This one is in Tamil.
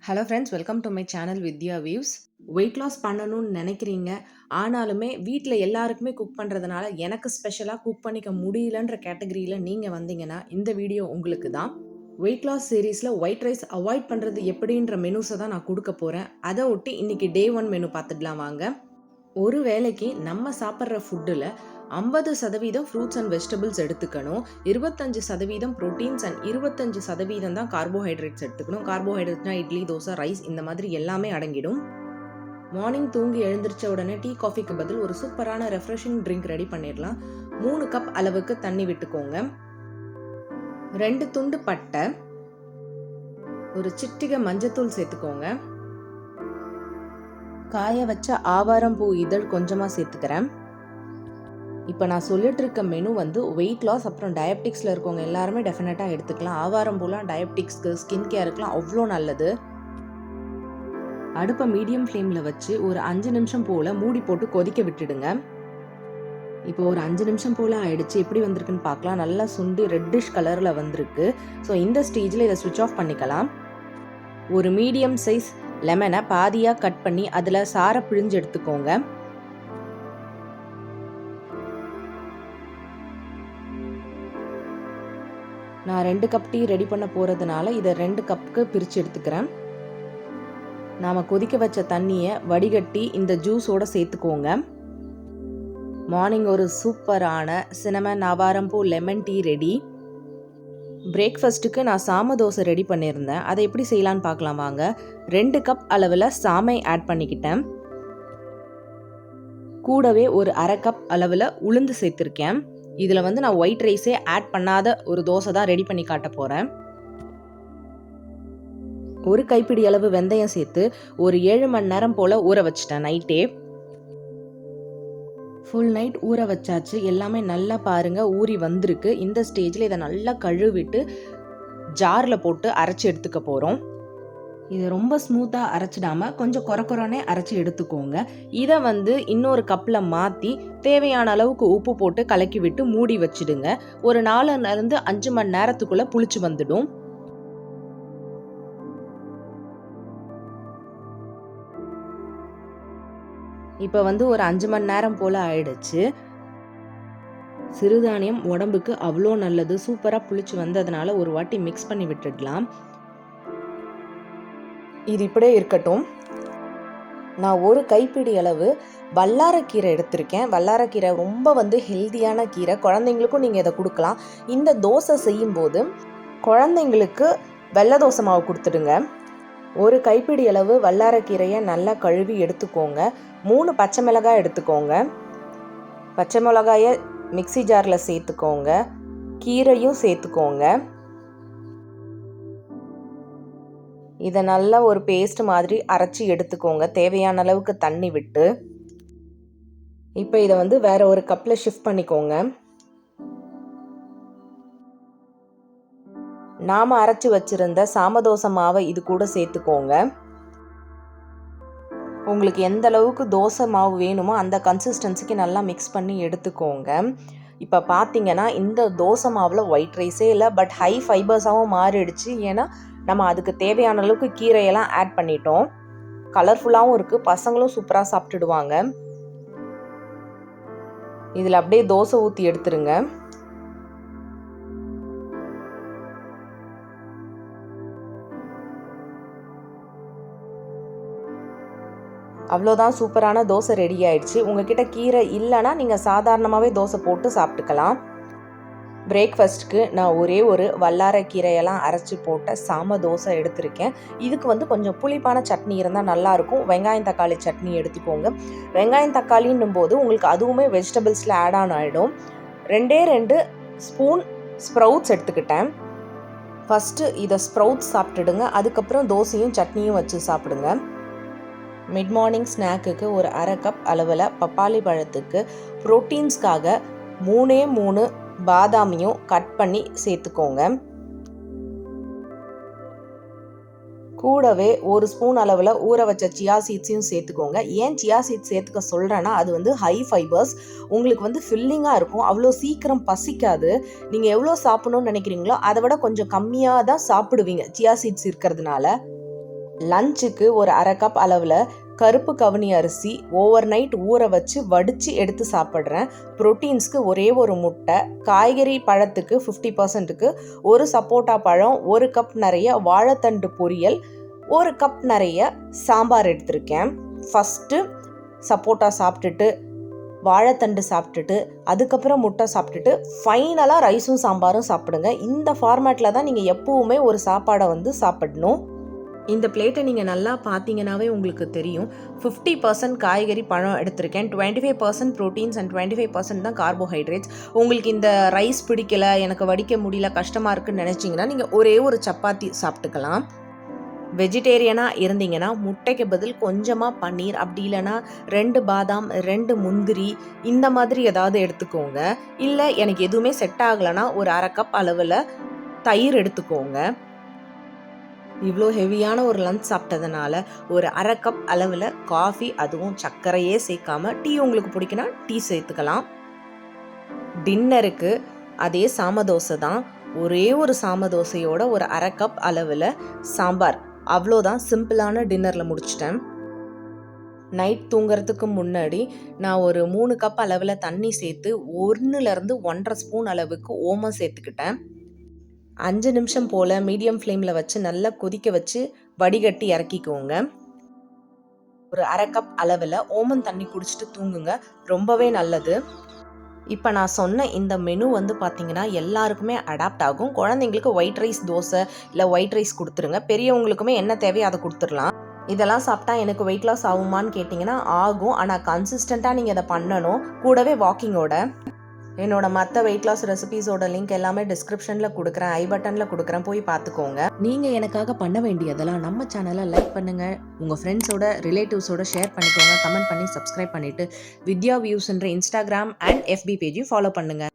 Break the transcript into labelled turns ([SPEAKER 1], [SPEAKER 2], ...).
[SPEAKER 1] Hello friends, welcome to my channel Vidya views. Weight loss பண்ணணும்னு நினைக்கிறீங்க, ஆனாலுமே வீட்டில் எல்லாருக்குமே குக் பண்ணுறதுனால எனக்கு ஸ்பெஷலாக குக் பண்ணிக்க முடியலன்ற கேட்டகரியில் நீங்கள் வந்தீங்கன்னா இந்த வீடியோ உங்களுக்கு தான். வெயிட் லாஸ் சீரீஸில் ஒயிட் ரைஸ் அவாய்ட் பண்ணுறது எப்படின்ற மெனுஸை தான் நான் கொடுக்க போகிறேன். அதை ஒட்டி இன்றைக்கி டே 1 மெனு பார்த்துடலாம் வாங்க. ஒரு வேளைக்கு நம்ம சாப்பிட்ற ஃபுட்டில் 50% ஃப்ரூட்ஸ் அண்ட் வெஜிடபிள்ஸ் எடுத்துக்கணும், 25% ப்ரோட்டீன்ஸ் அண்ட் 25% தான் கார்போஹைட்ரேட்ஸ் எடுத்துக்கணும். கார்போஹைட்ரேட்ஸ்னால் இட்லி, தோசை, ரைஸ் இந்த மாதிரி எல்லாமே அடங்கிடும். மார்னிங் தூங்கி எழுந்திரிச்ச உடனே டீ காஃபிக்கு பதில் ஒரு சூப்பரான ரெஃப்ரெஷிங் ட்ரிங்க் ரெடி பண்ணிடலாம். 3 கப் அளவுக்கு தண்ணி விட்டுக்கோங்க. 2 துண்டு பட்டை, ஒரு சிட்டிகை மஞ்சத்தூள் சேர்த்துக்கோங்க. காய வச்ச ஆவாரம் பூ இதழ் கொஞ்சமாக சேர்த்துக்கிறேன். இப்போ நான் சொல்லிட்டு இருக்க மெனு வந்து வெயிட் லாஸ் அப்புறம் டயபெட்டிக்ஸில் இருக்கவங்க எல்லாருமே டெஃபினட்டாக எடுத்துக்கலாம். ஆவாரம் பூலாம் டயபெட்டிக்ஸ்க்கு, ஸ்கின் கேருக்குலாம் அவ்வளோ நல்லது. அடுப்பை மீடியம் ஃப்ளேமில் வச்சு ஒரு 5 நிமிஷம் போல் மூடி போட்டு கொதிக்க விட்டுடுங்க. இப்போ ஒரு 5 நிமிஷம் போல் ஆயிடுச்சு. எப்படி வந்திருக்குன்னு பார்க்கலாம். நல்லா சுண்டி ரெட்டிஷ் கலரில் வந்திருக்கு. ஸோ இந்த ஸ்டேஜில் இதை ஸ்விட்ச் ஆஃப் பண்ணிக்கலாம். ஒரு மீடியம் சைஸ் லெமனை பாதியாக கட் பண்ணி அதில் சாறை பிழிஞ்சு எடுத்துக்கோங்க. நான் 2 கப் டீ ரெடி பண்ண போகிறதுனால இதை 2 கப்புக்கு பிரித்து எடுத்துக்கிறேன். நாம் கொதிக்க வச்ச தண்ணியை வடிகட்டி இந்த ஜூஸோடு சேர்த்துக்கோங்க. மார்னிங் ஒரு சூப்பரான சினமன் ஆவாரம்பூ லெமன் டீ ரெடி. பிரேக்ஃபாஸ்ட்டுக்கு நான் சாம தோசை ரெடி பண்ணியிருந்தேன். அதை எப்படி செய்யலான்னு பார்க்கலாம் வாங்க. 2 கப் அளவில் சாமை ஆட் பண்ணிக்கிட்டேன். கூடவே ஒரு அரை கப் அளவில் உளுந்து சேர்த்துருக்கேன். இதில் வந்து நான் ஒயிட் ரைஸே ஆட் பண்ணாத ஒரு தோசை தான் ரெடி பண்ணி காட்ட போகிறேன். ஒரு கைப்பிடி அளவு வெந்தயம் சேர்த்து ஒரு 7 மணி நேரம் போல் ஊற வச்சிட்டேன் நைட்டே. ஃபுல் நைட் ஊற வச்சாச்சு. எல்லாமே நல்லா பாருங்கள் ஊறி வந்திருக்கு. இந்த ஸ்டேஜில் இதை நல்லா கழுவிட்டு ஜாரில் போட்டு அரைச்சி எடுத்துக்க போகிறோம். இதை ரொம்ப ஸ்மூத்தாக அரைச்சிடாமல் கொஞ்சம் குறக்குறனே அரைச்சி எடுத்துக்கோங்க. இதை வந்து இன்னொரு கப்பில் மாற்றி தேவையான அளவுக்கு உப்பு போட்டு கலக்கி விட்டு மூடி வச்சிடுங்க. ஒரு 4லேருந்து 5 மணி நேரத்துக்குள்ளே புளிச்சு வந்துடும். இப்போ வந்து ஒரு 5 மணி நேரம் போல் ஆயிடுச்சு. சிறுதானியம் உடம்புக்கு அவ்வளோ நல்லது. சூப்பராக புளிச்சு வந்ததுனால ஒரு வாட்டி மிக்ஸ் பண்ணி விட்டுடலாம். இது இப்படியே இருக்கட்டும். நான் ஒரு கைப்பிடி அளவு வல்லாரக்கீரை எடுத்திருக்கேன். வல்லாரக்கீரை ரொம்ப வந்து ஹெல்தியான கீரை. குழந்தைங்களுக்கும் நீங்கள் இதை கொடுக்கலாம். இந்த தோசை செய்யும்போது குழந்தைங்களுக்கு வெள்ளை தோசை மாவு கொடுத்துடுங்க. ஒரு கைப்பிடி அளவு வல்லாரக்கீரையை நல்லா கழுவி எடுத்துக்கோங்க. 3 பச்சை மிளகாய் எடுத்துக்கோங்க. பச்சை மிளகாயை மிக்ஸி ஜாரில் சேர்த்துக்கோங்க. கீரையும் சேர்த்துக்கோங்க. இதை நல்லா ஒரு பேஸ்ட் மாதிரி அரைச்சி எடுத்துக்கோங்க, தேவையான அளவுக்கு தண்ணி விட்டு. இப்போ இதை வந்து வேற ஒரு கப்பில் ஷிஃப்ட் பண்ணிக்கோங்க. நாம் அரைச்சி வச்சுருந்த சாமதோசை மாவை இது கூட சேர்த்துக்கோங்க. உங்களுக்கு எந்த அளவுக்கு தோசை மாவு வேணுமோ அந்த கன்சிஸ்டன்சிக்கு நல்லா மிக்ஸ் பண்ணி எடுத்துக்கோங்க. இப்போ பார்த்தீங்கன்னா இந்த தோசை மாவில் ஒயிட் ரைஸே இல்லை, பட் ஹை ஃபைபர்ஸாகவும் மாறிடுச்சு. ஏன்னா நம்ம அதுக்கு தேவையான அளவுக்கு கீரையெல்லாம் ஆட் பண்ணிட்டோம். கலர்ஃபுல்லாகவும் இருக்குது. பசங்களும் சூப்பராக சாப்பிட்டுடுவாங்க. இதில் அப்படியே தோசை ஊற்றி எடுத்துருங்க. அவ்வளோதான், சூப்பரான தோசை ரெடி ஆயிடுச்சு. உங்ககிட்ட கீரை இல்லைன்னா நீங்கள் சாதாரணமாகவே தோசை போட்டு சாப்பிட்டுக்கலாம். பிரேக்ஃபாஸ்ட்டுக்கு நான் ஒரே ஒரு வல்லாரக்கீரையெல்லாம் அரைச்சி போட்ட சாம தோசை எடுத்திருக்கேன். இதுக்கு வந்து கொஞ்சம் புளிப்பான சட்னி இருந்தால் நல்லாயிருக்கும். வெங்காயம் தக்காளி சட்னி எடுத்துக்கோங்க. வெங்காயம் தக்காளின்னும் போது உங்களுக்கு அதுவுமே வெஜிடபிள்ஸில் ஆட் ஆன் ஆகிடும். 2 ஸ்பூன் ஸ்ப்ரவுட்ஸ் எடுத்துக்கிட்டேன். ஃபஸ்ட்டு இதை ஸ்ப்ரவுட்ஸ் சாப்பிட்டுடுங்க. அதுக்கப்புறம் தோசையும் சட்னியும் வச்சு சாப்பிடுங்க. மிட் மார்னிங் ஸ்நாக்குக்கு ஒரு அரை கப் அளவில் பப்பாளி பழத்துக்கு ப்ரோட்டீன்ஸ்க்காக 3 பாதாமியும் கட் பண்ணி சேர்த்துக்கோங்க. கூடவே 1 ஸ்பூன் அளவில் ஊற வச்ச சியா சீட்ஸையும் சேர்த்துக்கோங்க. ஏன் சியா சீட்ஸ் சேர்த்துக்க சொல்கிறேன்னா அது வந்து ஹை ஃபைபர்ஸ். உங்களுக்கு வந்து ஃபில்லிங்காக இருக்கும். அவ்வளோ சீக்கிரம் பசிக்காது. நீங்கள் எவ்வளோ சாப்பிடணும்னு நினைக்கிறீங்களோ அதை விட கொஞ்சம் கம்மியாக தான் சாப்பிடுவீங்க சியா சீட்ஸ் இருக்கிறதுனால. லஞ்சுக்கு ஒரு அரை கப் அளவில் கருப்பு கவுனி அரிசி ஓவர் நைட் ஊற வச்சு வடித்து எடுத்து சாப்பிட்றேன். ப்ரோட்டீன்ஸ்க்கு ஒரே ஒரு முட்டை, காய்கறி பழத்துக்கு 50%க்கு ஒரு சப்போட்டா பழம், ஒரு கப் நிறைய வாழைத்தண்டு பொரியல், ஒரு கப் நிறைய சாம்பார் எடுத்திருக்கேன். ஃபஸ்ட்டு சப்போட்டா சாப்பிட்டுட்டு, வாழைத்தண்டு சாப்பிட்டுட்டு, அதுக்கப்புறம் முட்டை சாப்பிட்டுட்டு, ஃபைனலாக ரைஸும் சாம்பாரும் சாப்பிடுங்க. இந்த ஃபார்மேட்டில் தான் நீங்கள் எப்போவுமே ஒரு சாப்பாடை சாப்பிடணும். இந்த பிளேட்டை நீங்கள் நல்லா பார்த்தீங்கன்னாவே உங்களுக்கு தெரியும். 50% காய்கறி பழம் எடுத்திருக்கேன், 25% ப்ரோட்டீன்ஸ் அண்ட் 25% தான் கார்போஹைட்ரேட்ஸ். உங்களுக்கு இந்த ரைஸ் பிடிக்கல, எனக்கு வடிக்க முடியல, கஷ்டமாக இருக்குன்னு நினச்சிங்கன்னா நீங்கள் ஒரே ஒரு சப்பாத்தி சாப்பிட்டுக்கலாம். வெஜிடேரியனாக இருந்தீங்கன்னா முட்டைக்கு பதில் கொஞ்சமாக பன்னீர், அப்படி இல்லைன்னா 2 பாதாம், 2 முந்திரி, இந்த மாதிரி ஏதாவது எடுத்துக்கோங்க. இல்லை எனக்கு எதுவுமே செட் ஆகலைன்னா ஒரு அரை கப் அளவில் தயிர் எடுத்துக்கோங்க. இவ்வளோ ஹெவியான ஒரு லஞ்ச் சாப்பிட்டதுனால ஒரு அரை கப் அளவில் காஃபி, அதுவும் சர்க்கரையே சேர்க்காம, டீ உங்களுக்கு பிடிக்குன்னா டீ சேர்த்துக்கலாம். டின்னருக்கு அதே சாமதோசை தான். ஒரே ஒரு சாமதோசையோட ஒரு அரை கப் அளவில் சாம்பார். அவ்வளோதான், சிம்பிளான டின்னரில் முடிச்சிட்டேன். நைட் தூங்குறதுக்கு முன்னாடி நான் ஒரு 3 கப் அளவில் தண்ணி சேர்த்து 1லேருந்து 1.5 ஸ்பூன் அளவுக்கு ஓமம் சேர்த்துக்கிட்டேன். 5 நிமிஷம் போல் மீடியம் ஃப்ளேமில் வச்சு நல்லா கொதிக்க வச்சு வடிகட்டி இறக்கிக்கோங்க. ஒரு அரை கப் அளவில் ஓமம் தண்ணி குடிச்சிட்டு தூங்குங்க, ரொம்பவே நல்லது. இப்போ நான் சொன்ன இந்த மெனு பார்த்தீங்கன்னா எல்லாருக்குமே அடாப்ட் ஆகும். குழந்தைங்களுக்கு ஒயிட் ரைஸ் தோசை இல்லை ஒயிட் ரைஸ் கொடுத்துருங்க. பெரியவங்களுக்குமே என்ன தேவையோ அதை கொடுத்துடலாம். இதெல்லாம் சாப்பிட்டா எனக்கு வெயிட் லாஸ் ஆகுமான்னு கேட்டிங்கன்னா ஆகும், ஆனால் கன்சிஸ்டண்ட்டாக நீங்கள் அதை பண்ணணும், கூடவே வாக்கிங்கோட. என்னோட மற்ற வெயிட் லாஸ் ரெசிபீஸோட லிங்க் எல்லாமே டிஸ்கிரிப்ஷனில் கொடுக்குறேன், ஐ பட்டனில் கொடுக்குறேன், போய் பார்த்துக்கோங்க. நீங்கள் எனக்காக பண்ண வேண்டியதெல்லாம் நம்ம சேனலை லைக் பண்ணுங்கள், உங்கள் ஃப்ரெண்ட்ஸோட ரிலேட்டிவ்ஸோட ஷேர் பண்ணிக்கோங்க, கமெண்ட் பண்ணி சப்ஸ்கிரைப் பண்ணிவிட்டு வித்யா வியூஸ்ன்ற இன்ஸ்டாகிராம் அண்ட் FB பேஜையும் ஃபாலோ பண்ணுங்கள்.